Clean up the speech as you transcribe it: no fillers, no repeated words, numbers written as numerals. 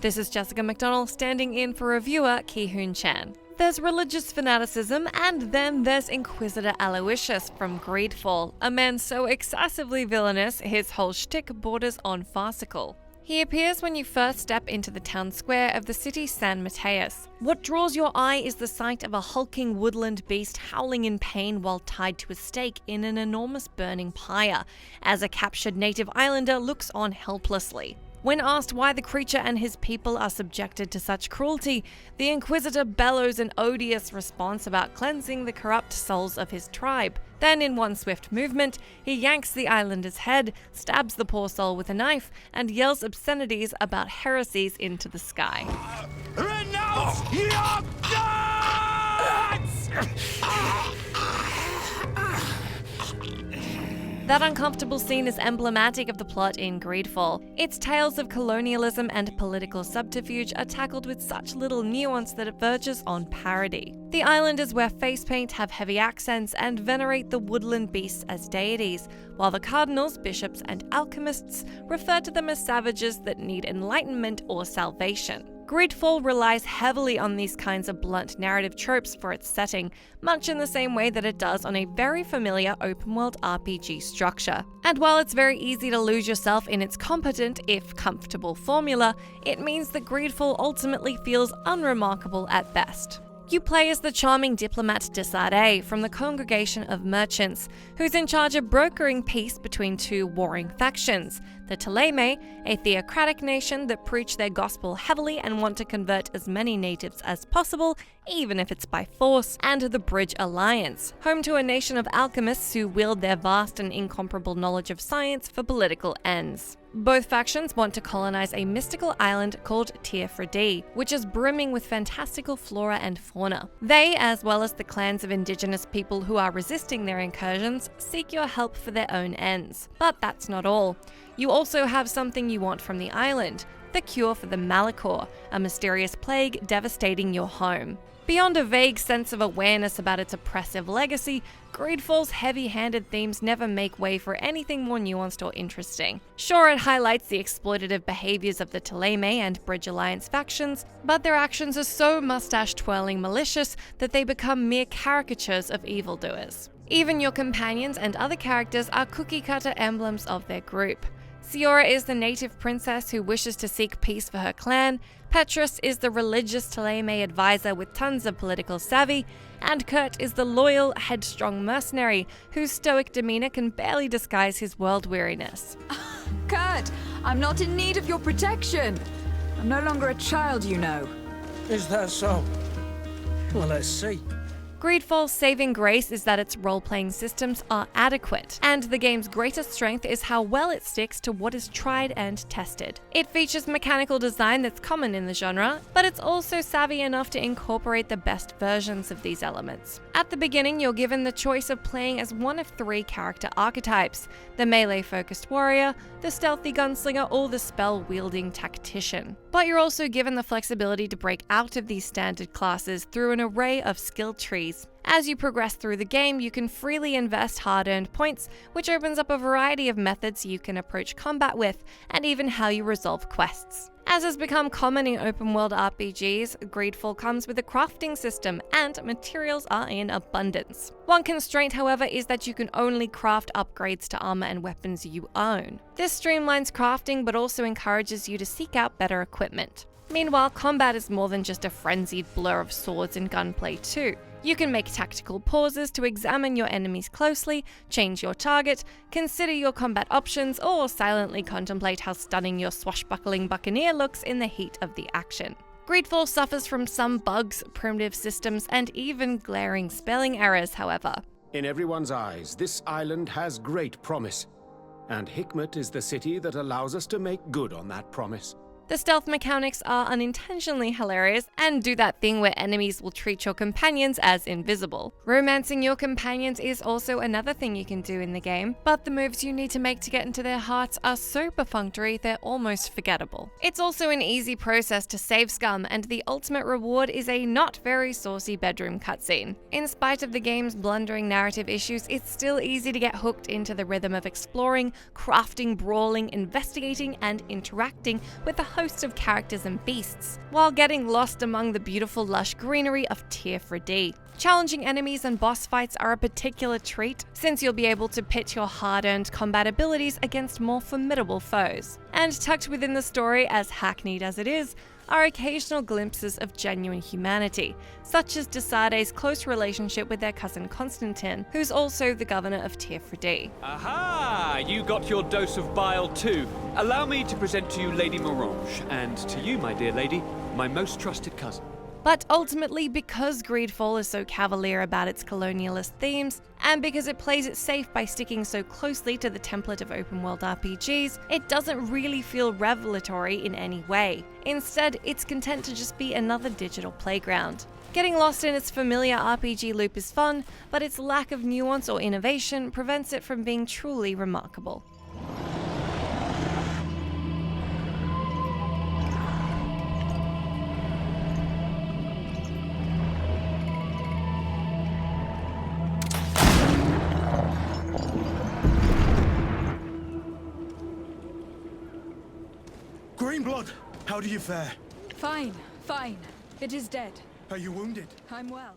This is Jessica McDonald standing in for reviewer Ki-Hoon Chan. There's religious fanaticism, and then there's Inquisitor Aloysius from Greedfall, a man so excessively villainous his whole shtick borders on farcical. He appears when you first step into the town square of the city San Mateus. What draws your eye is the sight of a hulking woodland beast howling in pain while tied to a stake in an enormous burning pyre, as a captured native islander looks on helplessly. When asked why the creature and his people are subjected to such cruelty, the Inquisitor bellows an odious response about cleansing the corrupt souls of his tribe. Then, in one swift movement, he yanks the islander's head, stabs the poor soul with a knife, and yells obscenities about heresies into the sky. Renounce your gods! That uncomfortable scene is emblematic of the plot in Greedfall. Its tales of colonialism and political subterfuge are tackled with such little nuance that it verges on parody. The islanders wear face paint, have heavy accents, and venerate the woodland beasts as deities, while the cardinals, bishops, and alchemists refer to them as savages that need enlightenment or salvation. Greedfall relies heavily on these kinds of blunt narrative tropes for its setting, much in the same way that it does on a very familiar open-world RPG structure. And while it's very easy to lose yourself in its competent, if comfortable, formula, it means that Greedfall ultimately feels unremarkable at best. You play as the charming diplomat Desade from the Congregation of Merchants, who's in charge of brokering peace between two warring factions, the Thélème, a theocratic nation that preach their gospel heavily and want to convert as many natives as possible, even if it's by force, and the Bridge Alliance, home to a nation of alchemists who wield their vast and incomparable knowledge of science for political ends. Both factions want to colonize a mystical island called Tier-Fredie, which is brimming with fantastical flora and fauna. They, as well as the clans of indigenous people who are resisting their incursions, seek your help for their own ends. But that's not all. You also have something you want from the island: the cure for the Malachor, a mysterious plague devastating your home. Beyond a vague sense of awareness about its oppressive legacy, Greedfall's heavy-handed themes never make way for anything more nuanced or interesting. Sure, it highlights the exploitative behaviors of the Thélème and Bridge Alliance factions, but their actions are so mustache-twirling malicious that they become mere caricatures of evildoers. Even your companions and other characters are cookie-cutter emblems of their group. Siora is the native princess who wishes to seek peace for her clan, Petrus is the religious Thélème advisor with tons of political savvy, and Kurt is the loyal, headstrong mercenary whose stoic demeanor can barely disguise his world weariness. Kurt, I'm not in need of your protection. I'm no longer a child, you know. Is that so? Well, let's see. Greedfall's saving grace is that its role-playing systems are adequate, and the game's greatest strength is how well it sticks to what is tried and tested. It features mechanical design that's common in the genre, but it's also savvy enough to incorporate the best versions of these elements. At the beginning, you're given the choice of playing as one of three character archetypes: the melee-focused warrior, the stealthy gunslinger, or the spell-wielding tactician. But you're also given the flexibility to break out of these standard classes through an array of skill trees. As you progress through the game, you can freely invest hard-earned points, which opens up a variety of methods you can approach combat with, and even how you resolve quests. As has become common in open-world RPGs, Greedfall comes with a crafting system, and materials are in abundance. One constraint, however, is that you can only craft upgrades to armor and weapons you own. This streamlines crafting, but also encourages you to seek out better equipment. Meanwhile, combat is more than just a frenzied blur of swords and gunplay too. You can make tactical pauses to examine your enemies closely, change your target, consider your combat options, or silently contemplate how stunning your swashbuckling buccaneer looks in the heat of the action. Greedfall suffers from some bugs, primitive systems, and even glaring spelling errors, however. In everyone's eyes, this island has great promise, and Hikmet is the city that allows us to make good on that promise. The stealth mechanics are unintentionally hilarious and do that thing where enemies will treat your companions as invisible. Romancing your companions is also another thing you can do in the game, but the moves you need to make to get into their hearts are so perfunctory they're almost forgettable. It's also an easy process to save scum, and the ultimate reward is a not very saucy bedroom cutscene. In spite of the game's blundering narrative issues, it's still easy to get hooked into the rhythm of exploring, crafting, brawling, investigating, and interacting with a host host of characters and beasts, while getting lost among the beautiful lush greenery of Tier 3D. Challenging enemies and boss fights are a particular treat, since you'll be able to pit your hard-earned combat abilities against more formidable foes. And tucked within the story, as hackneyed as it is, are occasional glimpses of genuine humanity, such as Desade's close relationship with their cousin Constantine, who's also the governor of Tier 3D. Aha! You got your dose of bile too. Allow me to present to you Lady Morange, and to you, my dear lady, my most trusted cousin. But ultimately, because Greedfall is so cavalier about its colonialist themes, and because it plays it safe by sticking so closely to the template of open-world RPGs, it doesn't really feel revelatory in any way. Instead, it's content to just be another digital playground. Getting lost in its familiar RPG loop is fun, but its lack of nuance or innovation prevents it from being truly remarkable. Greenblood, how do you fare? Fine, fine. It is dead. Are you wounded? I'm well.